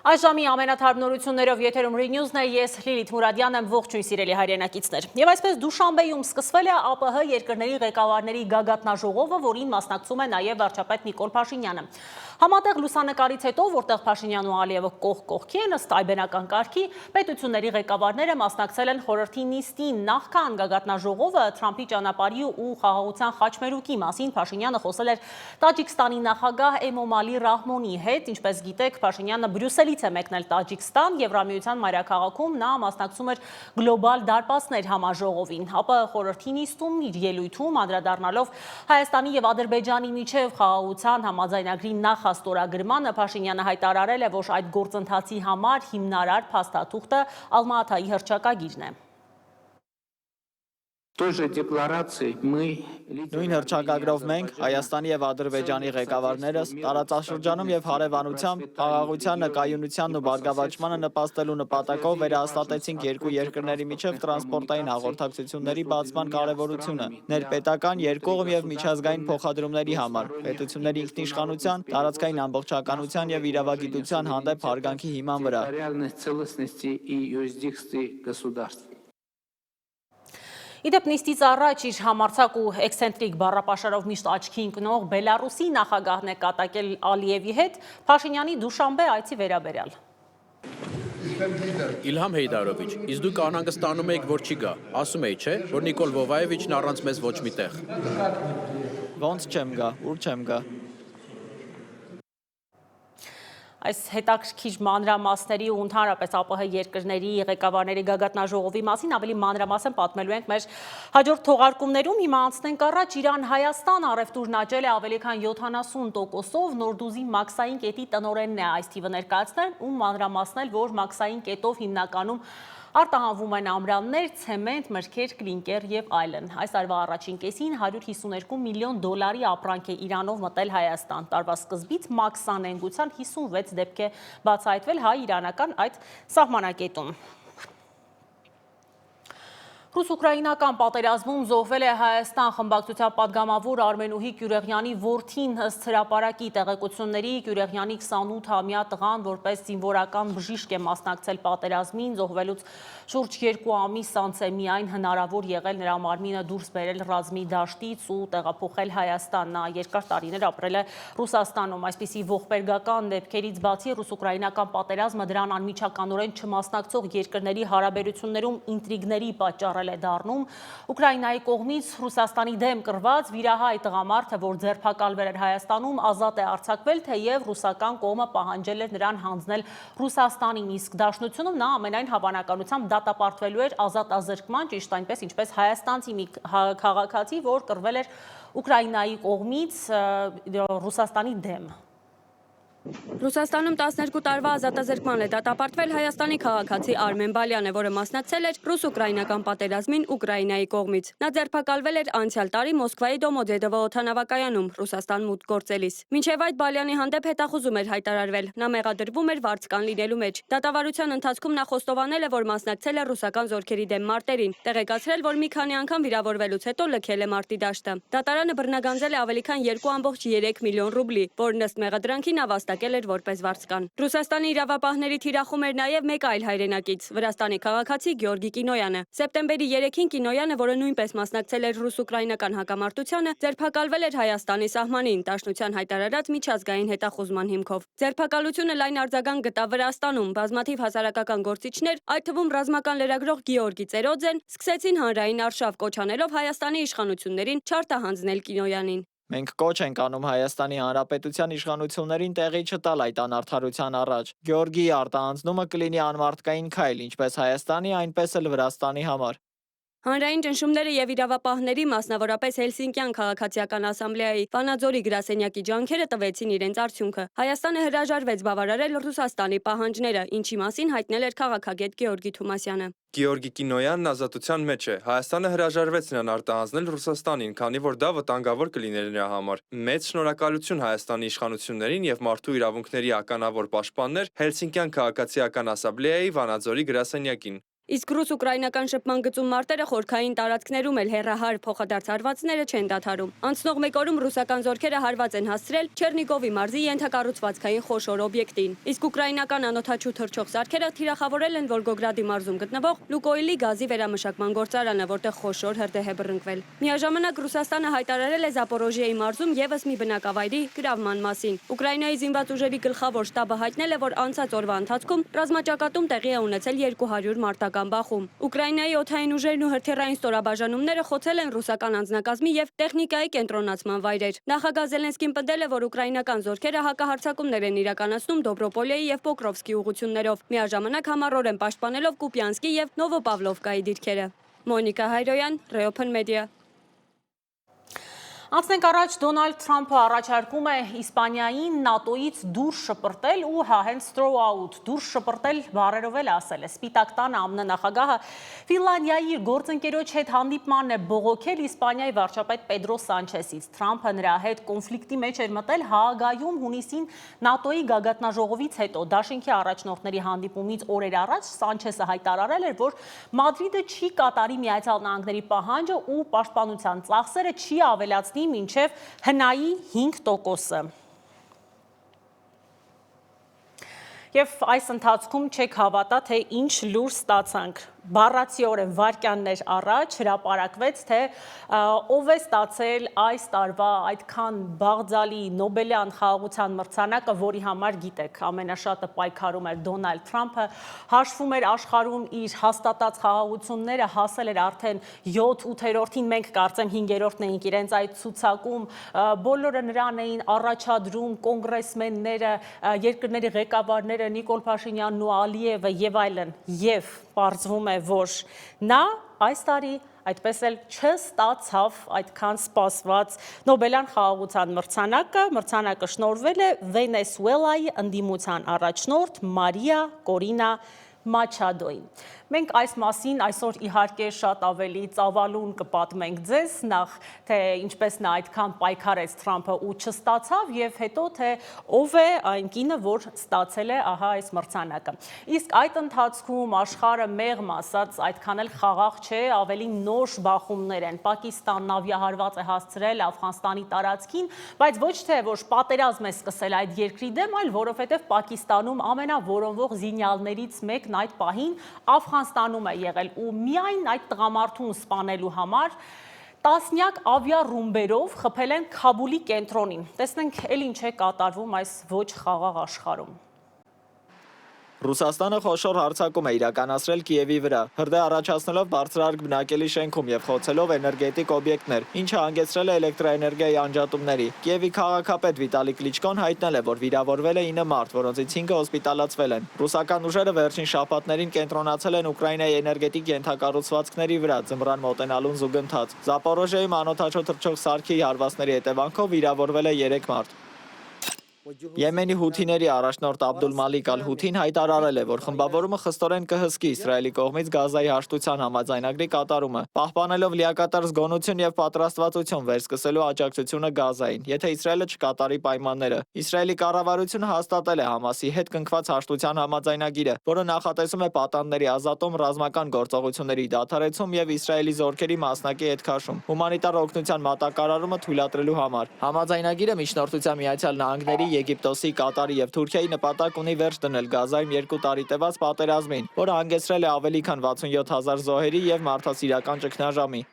Այժմի ամենաթարմ նորություններով եթերում Renews-ն է, ես Լիլիթ Մուրադյան եմ, ողջույն սիրելի հայրենակիցներ։ Եվ այսպես Դուշանբեում սկսվել է ԱՊՀ երկրների ղեկավարների գագաթնաժողովը, որին մասնակցում է նաև վարչապետ Նիկոլ Փաշինյանը։ Համատեղ լուսանկարից հետո, որտեղ Փաշինյանն ու Ալիևը կողք կողքի են, ըստ այբենական կարգի, պետությունների ղեկավարները մասնակցել են խորհրդի նիստին։ Նախքան գագաթնաժողովը Թրամփի ճանապարհի ու խաղաղության խաչմերուկի մասին Փաշինյանը խոսել էր Տաջիկստանի նախագահ Էմոմալի Ռահմոնի հետ, ինչպես գիտեք, Փաշինյանը Բրյուսելից է մեկնել Տաջիկստան, Եվրամիության մայրաքաղաքում նա մասնակցում էր գլոբալ դարպասներ համաժողովին։ ԱՊՀ խորհրդի նիստում իր ելույթում անդրադառնալով Հայաստանի եւ Ադրբեջանի միջև խաղաղության համաձայնագրի նախաստորագրմանը Փաշինյանը հայտարարել է, որ այդ գործընթացի համար հիմնարար փաստաթուղթը Ալմա-Աթայի հռչակագիրն է։ Նույն հռչակագրով մենք, Հայաստանի եւ Ադրբեջանի ղեկավարներս, տարածաշրջանում եւ հարևանությամբ խաղաղությանը, կայունությանն ու բարգավաճմանը նպաստելու նպատակով վերահաստատեցինք երկու երկրների միջև տրանսպորտային հաղորդակցությունների բացման կարեւորությունը, ներպետական, երկկողմ եւ միջազգային փոխադրումների համար, պետությունների ինքնիշխանության, տարածքային ամբողջականության եւ իրավագիտության հանդեպ հարգանքի հիման վրա։ Իդեպ նիստից առաջ իր համարձակ ու էքսցենտրիկ բառապաշարով միշտ աչքի ընկնող Բելարուսի նախագահն է կատակել Ալիևի հետ Փաշինյանի Դուշանբե այցի վերաբերյալ։ Իլհամ Հեյդարովիչ, իսկ դուք անհանգստ ստանում եք, որ չի գա։ Ասում էի, չէ, որ Նիկոլ Վովայևիչն առանց մեզ ոչ մի տեղ։ Ոնց չեմ գա, ուր չեմ գա։ Այս հետաքրքիր մանրամասների ու ընդհանրապես ԱՊՀ երկրների ղեկավարների գագաթնաժողովի մասին ավելի մանրամասն պատմելու ենք մեր հաջորդ թողարկումներում։ Հիմա անցնենք առաջ։ Իրան-Հայաստան առևտուրն աճել է ավելի քան 70%-ով, Նորդուզի մաքսային կետի տնօրենն է այս թիվը ներկայացնել ու մանրամասնել, որ մաքսային կետով հիմնականում արտահանվում են ամրաններ, ցեմենտ, մրգեր, կլինկեր եւ այլն։ Այս տարվա առաջին կեսին $152 միլիոն ապրանք է Իրանով մտել Հայաստան։ Տարվա սկզբից մաքսանենգության 56 դեպք է բացահայտվել հայ-իրանական այդ սահմանակետում։ Ռուս-ուկրաինական պատերազմում զոհվել է Հայաստան խմբակցության պատգամավոր Արմենուհի Կյուրեղյանի որդին, ըստ հրապարակի տեղեկությունների Կյուրեղյանի 28-ամյա տղան որպես զինվորական բժիշկ է մասնակցել պատերազմին, զոհվելուց շուրջ 2 ամիս անց է միայն հնարավոր եղել նրա մարմինը դուրս բերել ռազմի դաշտից ու տեղափոխել Հայաստան։ Նա երկար տարիներ ապրել է Ռուսաստանում։ Այսպիսի ողբերգական դեպքերից բացի ռուս-ուկրաինական պատերազմը դրան անմիջականորեն չմասնակցող երկրների հարաբերություններում ինտրիգների պատճառ է դառնում։ Ուկրաինայի կողմից Ռուսաստանի դեմ կռված վիրահայ տղամարդը, որ ձերբակալվել էր Հայաստանում, ազատ է արձակվել, թեև ռուսական կողմը պահանջել էր նրան հանձնել Ռուսաստանին, իսկ դաշնությունում նա ամենայն հավանականությամբ դատապարտվելու էր ազատազրկման, ճիշտ այնպես ինչպես հայաստանցի մի քաղաքացի, որ կռվել էր Ուկրաինայի կողմից Ռուսաստանի դեմ։ Ռուսաստանում 12 տարվա ազատազրկման է դատապարտվել Հայաստանի քաղաքացի Արմեն Բալյանը, որը մասնակցել էր ռուս-ուկրաինական պատերազմին Ուկրաինայի կողմից։ Նա ձերբակալվել էր անցյալ տարի Մոսկվայի Դոմոդեդովո օդանավակայանում Ռուսաստան մուտք գործելիս։ Մինչև այդ Բալյանի հանդեպ հետախուզում էր հայտարարվել։ Նա մեղադրվում էր վարձկան լինելու մեջ։ Դատավարության ընթացքում նա խոստովանել է, որ մասնակցել է ռուսական զորքերի դեմ մարտերին, տեղեկացրել, որ մի քանի անգամ վիրավորվելուց հետո լքել է մարտի դաշտը։ Դատարանը բռնագանձել է ավելի քան 2.3 միլիոն ռուբլի, որն ըստ մեղադրանքի նա վաստակել էր որպես վարձկան։ Ռուսաստանի իրավապահների թիրախում էր նաև մեկ այլ հայրենակից՝ Վրաստանի քաղաքացի Գեորգի Կինոյանը։ Սեպտեմբերի 3-ին Կինոյանը, որը նույնպես մասնակցել էր ռուս-ուկրաինական հակամարտությանը, ձերբակալվել էր Հայաստանի սահմանին Դաշնության հայտարարած միջազգային հետախուզման հիմքով։ Ձերբակալությունը լայն արձագանք գտավ Վրաստանում։ Բազմաթիվ հասարակական գործիչներ, այդ թվում ռազմական լրագրող Գեորգի Ծերոձեն, սկսեցին հանրային արշավ կոչ անելով Հայաստանի իշխանություններին չարտահանձնել Կինոյանին։ Մենք կոչ ենք անում Հայաստանի Հանրապետության իշխանություններին տեղի չտալ այդ անարդարության առաջ։ Գեորգիի արտահանձնումը կլինի անմարդկային քայլ, ինչպես Հայաստանի, այնպես էլ Վրաստանի համար։ Հանրային ճնշումները եւ իրավապահների, մասնավորապես Հելսինկյան քաղաքացիական ասամբլեայի Վանաձորի գրասենյակի ջանքերը տվեցին իրենց արդյունքը։ Հայաստանը հրաժարվեց բավարարել Ռուսաստանի պահանջները, ինչի մասին հայտնել էր քաղաքագետ Գեորգի Թումասյանը։ Գեորգի Կինոյանն ազատության մեջ է։ Հայաստանը հրաժարվեց նրան արտահանձնել Ռուսաստանին, քանի որ դա վտանգավոր կլիներ նրա համար։ Մեծ շնորհակալություն Հայաստանի իշխանություններին եւ մարդու իրավունքների ականավոր պաշտպաններ Հելսինկյան քաղաքացիական ասամբլեայի Վանաձորի գրասենյակին։ Իսկ ռուս-ուկրաինական շփման գծում մարտերը խորքային տարածքներում էլ հեռահար փոխադարձ հարվածները չեն դադարում։ Անցնող մեկ օրում ռուսական զորքերը հարված են հասցրել Չեռնիգովի մարզի ենթակառուցվածքային խոշոր օբյեկտին։ Իսկ ուկրաինական անօդաչու թռչող սարքերը թիրախավորել են Վոլգոգրադի մարզում գտնվող Լուկոիլի գազի վերամշակման գործարանը, որտեղ խոշոր հրդեհ է բռնկվել։ Միաժամանակ Ռուսաստանը հայտարարել է Զապորոժիեի մարզում եւս մի բնակավայրի գրավման մասին։ Ուկրաինայի զինված ուժերի գլխավոր շտաբը հայտնել է, որ անցած օրվա ընթացքում ռազմաճակատում տեղի է ունեցել 200 մարտական բախում։ Ուկրաինայի օդային ուժերն ու հրթիռային ստորաբաժանումները խոցել են ռուսական անձնակազմի եւ տեխնիկայի կենտրոնացման վայրեր։ Նախագահ Զելենսկին պնդել է, որ ուկրաինական զորքերը հակահարձակումներ են իրականացնում Դոբրոպոլեի եւ Պոկրովսկի ուղղություններով, միաժամանակ համառորեն պաշտպանելով Կուպյանսկի եւ Նովոպավլովկայի դիրքերը։ Մոնիկա Հայրոյան, Reopen Media։ Անցնենք առաջ, Դոնալդ Թրամփը առաջարկում է Իսպանիային ՆԱՏՕ-ից դուրս շպրտել ու հենց throw out, դուրս շպրտել բառերով էլ ասել է։ Սպիտակ տանը ԱՄՆ նախագահը Ֆինլանդիայի իր գործընկերոջ հետ հանդիպմանն է բողոքել Իսպանիայի վարչապետ Պեդրո Սանչեսից։ Թրամփը նրա հետ կոնֆլիկտի մեջ էր մտել Հաագայում հունիսին ՆԱՏՕ-ի գագաթնաժողովից հետո։ Դաշինքի առաջնորդների հանդիպումից օրեր առաջ Սանչեսը հայտարարել էր, որ Մադրիդը չի կատարի Միացյալ Նահանգների պահանջը ու պաշտպանության ծախսերը չի ավելացնի մինչև հնայի 5%-ը։ Եվ այս ընթացքում չեք հավատա, թե ինչ լուր ստացանք։ Բառացիորեն վայրկյաններ առաջ հրապարակվեց, թե ով է ստացել այս տարվա այդքան բաղձալի Նոբելյան խաղաղության մրցանակը, որի համար գիտեք, ամենաշատը պայքարում էր Դոնալդ Թրամփը, հաշվում էր աշխարհում իր հաստատած խաղաղությունները, հասել էր արդեն 7-8-րդին, մենք կարծեմ 5-րդն էինք իրենց այդ ցուցակում, բոլորը նրան էին առաջադրում, կոնգրեսմենները, երկրների ղեկավարները, Նիկոլ Փաշինյանն ու Ալիևը եւ այլն, եւ պարզվում է, որ նա այս տարի այդպես էլ չստացավ այդքան սպասված Նոբելյան խաղաղության մրցանակը շնորհվել է Վենեսուելայի ընդդիմության առաջնորդ Մարիա Կորինա Մաչադոին։ Մենք այս մասին այսօր իհարկե շատ ավելի ծավալուն կպատմենք ձեզ, նախ թե ինչպես նա այդքան պայքարեց Թրամփը ու չստացավ, եւ հետո թե ով է այն կինը, որ ստացել է ահա այս մրցանակը։ Իսկ այդ ընթացքում աշխարհը մեղմ ասած այդքան էլ խաղաղ չէ, ավելի նոր բախումներ են։ Պակիստանն ավիահարված է հասցրել Աֆղանստանի տարածքին, բայց ոչ թե որ պատերազմ է սկսել այդ երկրի դեմ, այլ որովհետեւ Պակիստանում ամենավորոնվող զինյալներից մեկն այդ պահին Աֆղանստանում է եղել ու միայն այդ տղամարդուն սպանելու համար տասնյակ ավիառումբերով խփել են Քաբուլի կենտրոնին։ Տեսնենք էլ ինչ է կատարվում այս ոչ խաղաղ աշխարհում։ Ռուսաստանը խոշոր հարձակում է իրականացրել Կիևի վրա, հրդեհ առաջացնելով բարձրահարկ բնակելի շենքում եւ խոցելով էներգետիկ օբյեկտներ, ինչը հանգեցրել է էլեկտրաէներգիայի անջատումների։ Կիևի քաղաքապետ Վիտալի Կլիչկոն հայտնել է, որ վիրավորվել է 9 մարդ, որոնցից 5-ը հոսպիտալացվել են։ Ռուսական ուժերը վերջին շաբաթներին կենտրոնացել են Ուկրաինայի էներգետիկ ենթակառուցվածքների վրա, ձմռան մոտենալուն զուգընթաց։ Զապորոժիեի անօդաչու թռչող սարքի հարվածների հետևանքով վիրավորվել է 3 մարդ։ Եմենի հութիների առաջնորդ Աբդուլմալիկ Ալ-Հութին հայտարարել է, որ խմբավորումը խստորեն կհսկի Իսրայելի կողմից Գազայի հաշտության համաձայնագրի կատարումը, պահպանելով լիակատար զգոնություն եւ պատրաստվածություն վերսկսելու աջակցությունը Գազային, եթե Իսրայելը չկատարի պայմանները։ Իսրայելի կառավարությունը հաստատել է Համասի հետ կնքված հաշտության համաձայնագիրը, որը նախատեսում է պատանդների ազատում, ռազմական գործողությունների դադարեցում եւ Իսրայելի զորքերի մասնակի հետ քաշում, հումանիտար օգնության մատակարարումը թույլատրելու համար։ Համաձայնագիրը միջնորդության Միացյալ Նահանգների, Եգիպտոսի, Կատարի եւ Թուրքիայի նպատակ ունի վերջ դնել Գազայում 2 տարի տևած պատերազմին, որը հանգեցրել է ավելի քան 67,000 զոհերի եւ մարդասիրական ճգնաժամի։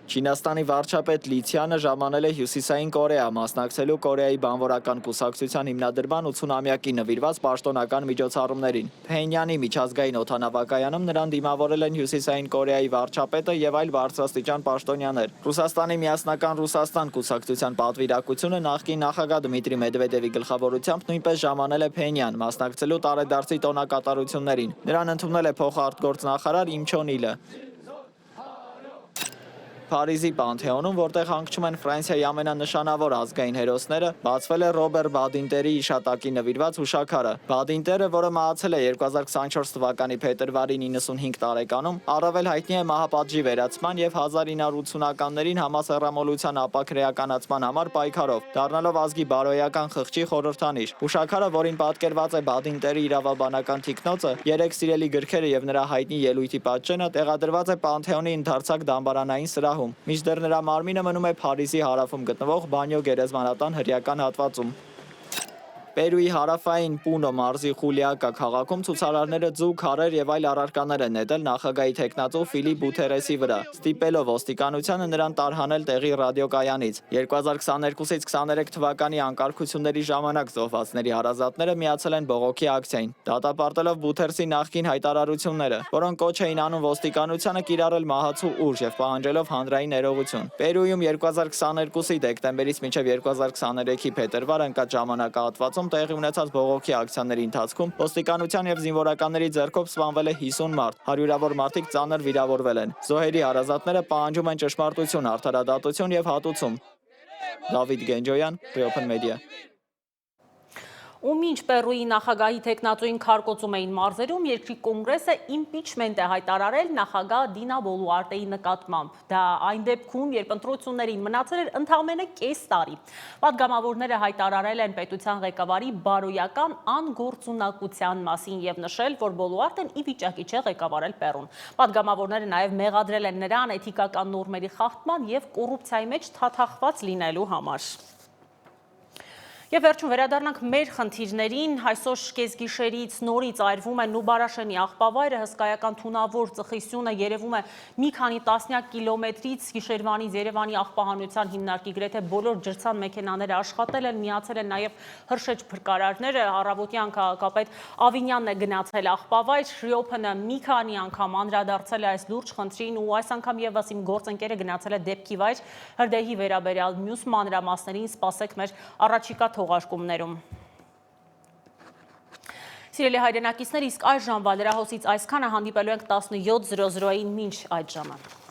Չինաստանի վարչապետ Լի Ցյանը ժամանել է Հյուսիսային Կորեա, մասնակցելու Կորեայի բանվորական կուսակցության հիմնադրման 80-ամյակի նվիրված պաշտոնական միջոցառումներին։ Փենյանի միջազգային օդանավակայանում նրան դիմավորել են Հյուսիսային Կորեայի վարչապետը եւ այլ բարձրաստիճան պաշտոնյաներ։ Ռուսաստանի միասնական Ռուսաստան կուսակցության պատվիրակությունը նախկին նախագահ Դմիտրի Մեդվեդևի գլխավորությամբ նույնպես ժամանել է Փենյան, մասնակցելու տարեդարձի տոնակատարություններին։ Նրան ընդունել է փոխարտգործնախարար Იმ Չոն Իլը։ Փարիզի Պանթեոնում, որտեղ հանգչում են Ֆրանսիայի ամենանշանավոր ազգային հերոսները, բացվել է Ռոբեր Բադինտերի հիշատակի նվիրված հուշաքարը։ Բադինտերը, որը մահացել է 2024 թվականի փետրվարի 95 տարեկանում, առավել հայտնի է մահապատժի վերացման եւ 1980-ականներին համասեռամոլության ապաքրեականացման համար պայքարով, դառնալով ազգի բարոյական խղճի խորհրդանիշ։ Հուշաքարը, որին պատկերված է Բադինտերի իրավաբանական թիկնոցը, 3 սիրելի գրքերը եւ նրա հայտնի ելույթի պատճենը, տեղադրված է Պանթեոնի ընդարձակ դամբարանային սրահում, մինչդեռ նրա մարմինը մնում է Փարիզի հարավում գտնվող Բանյո գերեզմանատան հրեական հատվածում։ Պերուի հարավային Պունո մարզի Խուլիակա քաղաքում ցուցարարները ձու, քարեր եւ այլ առարկաներ են նետել նախագահի տեխնատու Ֆիլիպ Բութերեսի վրա, ստիպելով ոստիկանությանը նրան տարհանել տեղի ռադիոկայանից։ 2022-ից 23 թվականի անկարգությունների ժամանակ զոհվածների հարազատները միացել են բողոքի ակցիային, դատապարտելով Բութերսի նախկին հայտարարությունները, որոնք կոչ էին անում ոստիկանությանը կիրառել մահացու ուժ եւ պահանջելով հանրային ներողություն։ Պերուում 2022-ի դեկտեմբերից մինչև 2023-ի փետրվար ընկած ժամանակահատվածում տեղի ունեցած բողոքի ակցիաների ընթացքում ոստիկանության եւ զինվորականների ձեռքով սպանվել է 50 մարդ, հարյուրավոր մարդիկ ծանր վիրավորվել են։ Զոհերի հարազատները պահանջում են ճշմարտություն, արդարադատություն եւ հատուցում։ Դավիթ Գենջոյան, Open Media։ Ու մինչ Պերուի նախագահի տեխնատուին քարկոծում էին մարզերում, երկրի կոնգրեսը իմպիչմենտ է հայտարարել նախագահ Դինա Բոլուարտեի նկատմամբ։ Դա այն դեպքում, երբ ընտրություններին մնացել էր ընդամենը կես տարի։ Պատգամավորները հայտարարել են պետության ղեկավարի բարոյական անգործունակության մասին եւ նշել, որ Բոլուարտեն ի վիճակի չէ ղեկավարել Պերուն։ Պատգամավորները նաեւ մեղադրել են նրան էթիկական նորմերի խախտման եւ կոռուպցիայի մեջ թաթախված լինելու համար։ Եվ վերջում վերադառնանք մեր խնդիրներին, այսօր կեսգիշերից նորից այրվում է Նուբարաշենի աղբավայրը, հսկայական թունավոր ծխի երևում է մի քանի տասնյակ կիլոմետրից, գիշերվանից Երևանի աղբահանության հիմնարկի գրեթե բոլոր ջրցան մեքենաները աշխատել են, միացել են նաև հրշեջ փրկարարները, առավոտյան քաղաքապետ Ավինյանն է գնացել աղբավայր, Open-ը մի քանի անգամ անդրադարձել է այս լուրջ խնդրին ու այս անգամ եւս իմ գործընկերը գնացել է դեպքի վայր, հրդեհի վերաբերյալ մյուս մանրամասներին սպասեք մեր առաջիկա թողարկումներում։ Սիրելի հայրենակիցներ, իսկ այս ժամվա լրահոսից այսքանը, հանդիպելու ենք 17:00-ին մինչ այդ ժամը։